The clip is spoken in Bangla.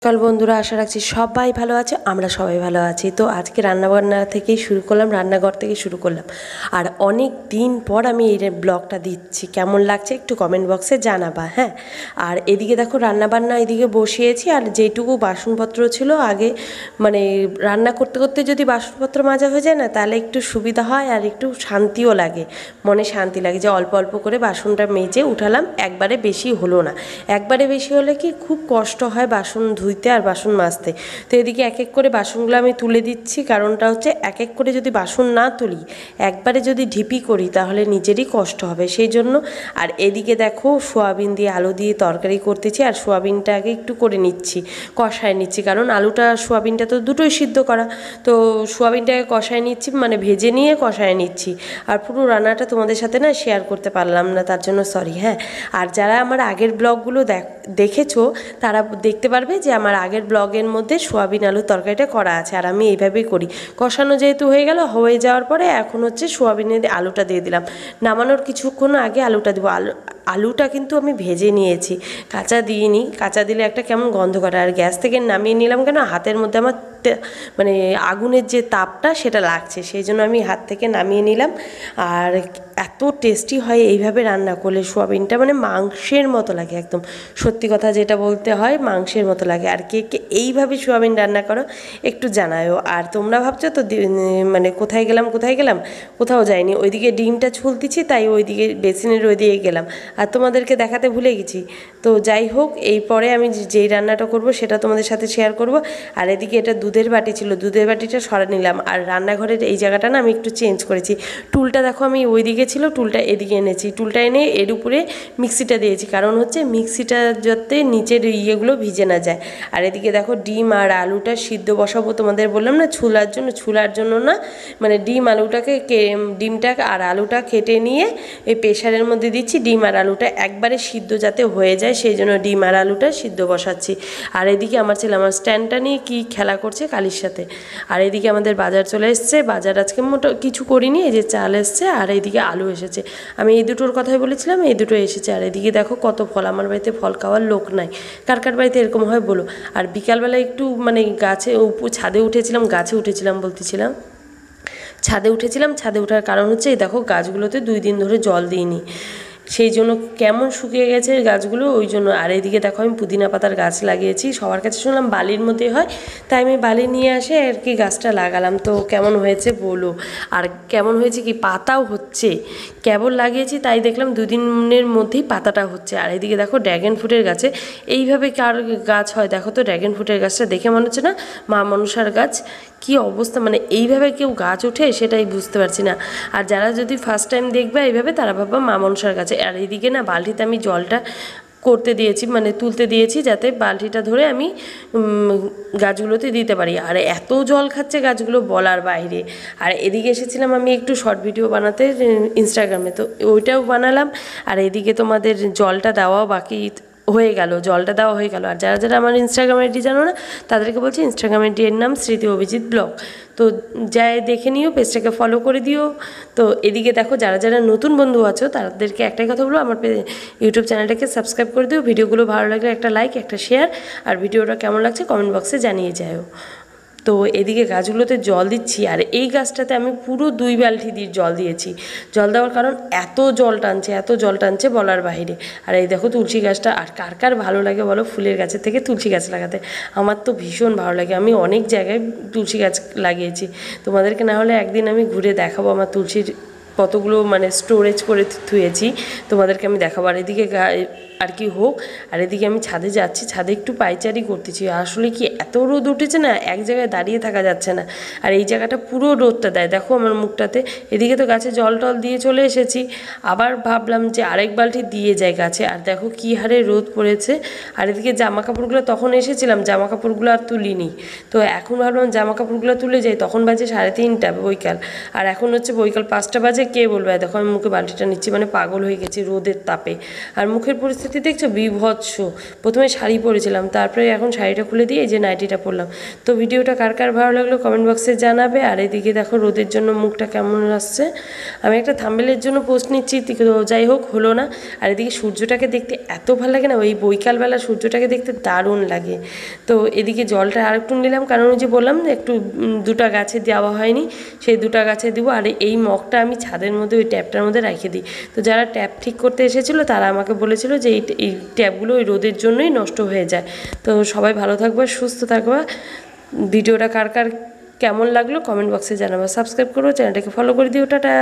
কাল বন্ধুরা, আশা রাখছি সবাই ভালো আছে। আমরা সবাই ভালো আছি। তো আজকে রান্নাবান্না থেকেই শুরু করলাম, রান্নাঘর থেকে শুরু করলাম। আর অনেক দিন পর আমি এই ব্লগটা দিচ্ছি। কেমন লাগছে একটু কমেন্ট বক্সে জানাবা, হ্যাঁ। আর এদিকে দেখো রান্নাবান্না এদিকে বসিয়েছি। আর যেটুকু বাসনপত্র ছিল আগে, মানে রান্না করতে করতে যদি বাসনপত্র মাজা হয়ে যায় না, তাহলে একটু সুবিধা হয় আর একটু শান্তিও লাগে, মনে শান্তি লাগে যে অল্প অল্প করে বাসনটা মেজে উঠালাম। একবারে বেশি হলো না। একবারে বেশি হলে কি খুব কষ্ট হয় বাসন ধুইতে আর বাসন মাজতে। তো এদিকে এক এক করে বাসনগুলো আমি তুলে দিচ্ছি। কারণটা হচ্ছে এক এক করে যদি বাসন না তুলি, একবারে যদি ঢিপি করি তাহলে নিজেরই কষ্ট হবে, সেই জন্য। আর এদিকে দেখো সোয়াবিন দিয়ে আলু দিয়ে তরকারি করতেছি। আর সোয়াবিনটা আগে একটু করে নিচ্ছি, কষায় নিচ্ছি, কারণ আলুটা সোয়াবিনটা তো দুটোই সিদ্ধ করা। তো সোয়াবিনটাকে কষায় নিচ্ছি, মানে ভেজে নিয়ে কষায় নিচ্ছি। আর পুরো রান্নাটা তোমাদের সাথে না শেয়ার করতে পারলাম না, তার জন্য সরি, হ্যাঁ। আর যারা আমার আগের ব্লগগুলো দেখেছো তারা দেখতে পারবে যে আমার আগের ব্লগের মধ্যে সোয়াবিন আলুর তরকারিটা করা আছে। আর আমি এইভাবেই করি। কষানো যেহেতু হয়ে গেল, হয়ে যাওয়ার পরে এখন হচ্ছে সোয়াবিনের আলুটা দিয়ে দিলাম। নামানোর কিছুক্ষণ আগে আলুটা দেবো। আলুটা কিন্তু আমি ভেজে নিয়েছি, কাঁচা দিইনি। কাঁচা দিলে একটা কেমন গন্ধ করে। আর গ্যাস থেকে নামিয়ে নিলাম কেন, হাতের মধ্যে আমার মানে আগুনের যে তাপটা সেটা লাগছে, সেই জন্য আমি হাত থেকে নামিয়ে নিলাম। আর এত টেস্টি হয় এইভাবে রান্না করলে সোয়াবিনটা, মানে মাংসের মতো লাগে একদম। সত্যি কথা যেটা বলতে হয়, মাংসের মতো লাগে। আর কে কে এইভাবে সোয়াবিন রান্না করো একটু জানায়ও। আর তোমরা ভাবছো তো মানে কোথায় গেলাম কোথাও যাইনি। ওইদিকে ডিমটা ছুলতেছি, তাই ওইদিকে বেসিনের ওইদিকে গেলাম আর তোমাদেরকে দেখাতে ভুলে গেছি। তো যাই হোক, এই পরে আমি যেই রান্নাটা করব সেটা তোমাদের সাথে শেয়ার করব। আর এদিকে এটা দুধের বাটি ছিল, দুধের বাটিটা সরা নিলাম। আর রান্নাঘরের এই জায়গাটা না আমি একটু চেঞ্জ করেছি। টুলটা দেখো আমি ওইদিকে ছিল, টুলটা এদিকে এনেছি। টুলটা এনে এর উপরে মিক্সিটা দিয়েছি, কারণ হচ্ছে মিক্সিটা যাতে নিচের ইয়েগুলো ভিজে না যায়। আর এদিকে দেখো ডিম আর আলুটা সিদ্ধ বসাবো। তোমাদের বললাম না ছুলার জন্য না, মানে ডিমটা আর আলুটা কেটে নিয়ে এই প্রেশারের মধ্যে দিচ্ছি। ডিম আর আলুটা একবারে সিদ্ধ যাতে হয়ে যায়, সেই জন্য ডিম আর আলুটা সিদ্ধ বসাচ্ছি। আর এদিকে আমার ছেলে আমার স্ট্যান্ডটা নিয়ে কি খেলা করছে কালির সাথে। আর এদিকে আমাদের বাজার চলে এসছে। বাজার আজকে কিছু করিনি, এই যে চাল এসছে আর এইদিকে আলু এসেছে। আমি এই দুটোর কথাই বলেছিলাম, এই দুটো এসেছে। আর এদিকে দেখো কত ফল। আমার বাড়িতে ফল খাওয়ার লোক নাই। কার কার বাড়িতে এরকম হয় বলো। আর বিকালবেলা একটু মানে ছাদে উঠেছিলাম, ছাদে ওঠার কারণ হচ্ছে এই দেখো গাছগুলোতে 2 দিন ধরে জল দিইনি, সেই জন্য কেমন শুকিয়ে গেছে গাছগুলো, ওই জন্য। আর এইদিকে দেখো আমি পুদিনা পাতার গাছ লাগিয়েছি। সবার কাছে শুনলাম বালির মধ্যে হয়, তাই আমি বালি নিয়ে আসে আর কি গাছটা লাগালাম। তো কেমন হয়েছে বলো। আর কেমন হয়েছে কি, পাতাও হচ্ছে। কেবল লাগিয়েছি তাই দেখলাম 2 দিনের মধ্যেই পাতাটা হচ্ছে। আর এদিকে দেখো ড্র্যাগন ফ্রুটের গাছে এইভাবে কার গাছ হয় দেখো তো। ড্র্যাগন ফ্রুটের গাছটা দেখে মনে হচ্ছে না মা মনসার গাছ। কি অবস্থা, মানে এইভাবে কেউ গাছ ওঠে সেটাই বুঝতে পারছি না। আর যারা যদি ফার্স্ট টাইম দেখবে এইভাবে, তারা ভাববা মা মনসার গাছে। আর এইদিকে না বালতিতে আমি জলটা করতে দিয়েছি, মানে তুলতে দিয়েছি, যাতে বালতিটা ধরে আমি গাছগুলোতে দিতে পারি। আর এত জল খাচ্ছে গাছগুলো বলার বাইরে। আর এদিকে এসেছিলাম আমি একটু শর্ট ভিডিও বানাতে ইনস্টাগ্রামে, তো ওইটাও বানালাম। আর এদিকে তোমাদের জলটা দেওয়াও বাকি জলটা দেওয়া হয়ে গেল। আর যারা যারা আমার ইনস্টাগ্রাম আইডি জানো না, তাদেরকে বলছি ইনস্টাগ্রাম আইডির নাম স্মৃতি অভিজিৎ ব্লগ। তো যাই দেখে নিও, পেজটাকে ফলো করে দিও। তো এদিকে দেখো যারা যারা নতুন বন্ধু আছো তাদেরকে একটাই কথা বলবো, আমার ইউটিউব চ্যানেলটাকে সাবস্ক্রাইব করে দিও। ভিডিওগুলো ভালো লাগলে একটা লাইক, একটা শেয়ার। আর ভিডিওটা কেমন লাগছে কমেন্ট বক্সে জানিয়ে যাও। তো এদিকে গাছগুলোতে জল দিচ্ছি। আর এই গাছটাতে আমি পুরো 2 বালতি দিয়ে জল দিয়েছি। জল দেওয়ার কারণ এত জল টানছে বলার বাইরে। আর এই দেখো তুলসী গাছটা। আর কার কার ভালো লাগে বলো ফুলের গাছের থেকে তুলসী গাছ লাগাতে। আমার তো ভীষণ ভালো লাগে। আমি অনেক জায়গায় তুলসী গাছ লাগিয়েছি। তোমাদেরকে না হলে একদিন আমি ঘুরে দেখাবো আমার তুলসীর কতগুলো মানে স্টোরেজ করে থুয়েছি, তোমাদেরকে আমি দেখাবো। আর এদিকে আর কি হোক। আর এদিকে আমি ছাদে যাচ্ছি, ছাদে একটু পায়চারি করতেছি। আসলে কি এত রোদ উঠেছে না, এক জায়গায় দাঁড়িয়ে থাকা যাচ্ছে না। আর এই জায়গাটা পুরো রোদটা দেয় দেখো আমার মুখটাতে। এদিকে তো গাছে জল টল দিয়ে চলে এসেছি, আবার ভাবলাম যে আরেক বালতি দিয়ে যাই গাছে। আর দেখো কী হারে রোদ পড়েছে। আর এদিকে জামা কাপড়গুলো তখন এসেছিলাম, জামা কাপড়গুলো আর তুলিনি। তো এখন ভাবলাম জামা কাপড়গুলো তুলে যাই, তখন বাজে 3:30 বৈকাল। আর এখন হচ্ছে বৈকাল 5টা বাজে। কে বলবে, দেখো আমি মুখে বালতিটা নিচ্ছি, মানে পাগল হয়ে গেছি রোদের তাপে। আর মুখের পরিস্থিতি পরিস্থিতি দেখছো বীভৎস। প্রথমে শাড়ি পরেছিলাম, তারপরে এখন শাড়িটা খুলে দিয়ে এই যে নাইটিটা পরলাম। তো ভিডিওটা কার কার ভালো লাগলো কমেন্ট বক্সে জানাবে। আর এদিকে দেখো রোদের জন্য মুখটা কেমন আসছে। আমি একটা থাম্বনেলের জন্য পোস্ট নিচ্ছি, তো যাই হোক হলো না। আর এদিকে সূর্যটাকে দেখতে এত ভালো লাগে না, ওই বৈকালবেলা সূর্যটাকে দেখতে দারুণ লাগে। তো এদিকে জলটা আর একটু নিলাম, কারণ ওই যে বললাম একটু দুটা গাছে দেওয়া হয়নি, সেই দুটা গাছে দিব। আর এই মগটা আমি ছাদের মধ্যে ওই ট্যাপটার মধ্যে রেখে দিই। তো যারা ট্যাপ ঠিক করতে এসেছিলো তারা আমাকে বলেছিল যে এই ট্যাপগুলো ওই রোদের জন্যই নষ্ট হয়ে যায়। তো সবাই ভালো থাকবে, সুস্থ থাকবে। ভিডিওটা কার কার কেমন লাগলো কমেন্ট বক্সে জানাবো। সাবস্ক্রাইব করো, চ্যানেলটাকে ফলো করে দিও। টাটা।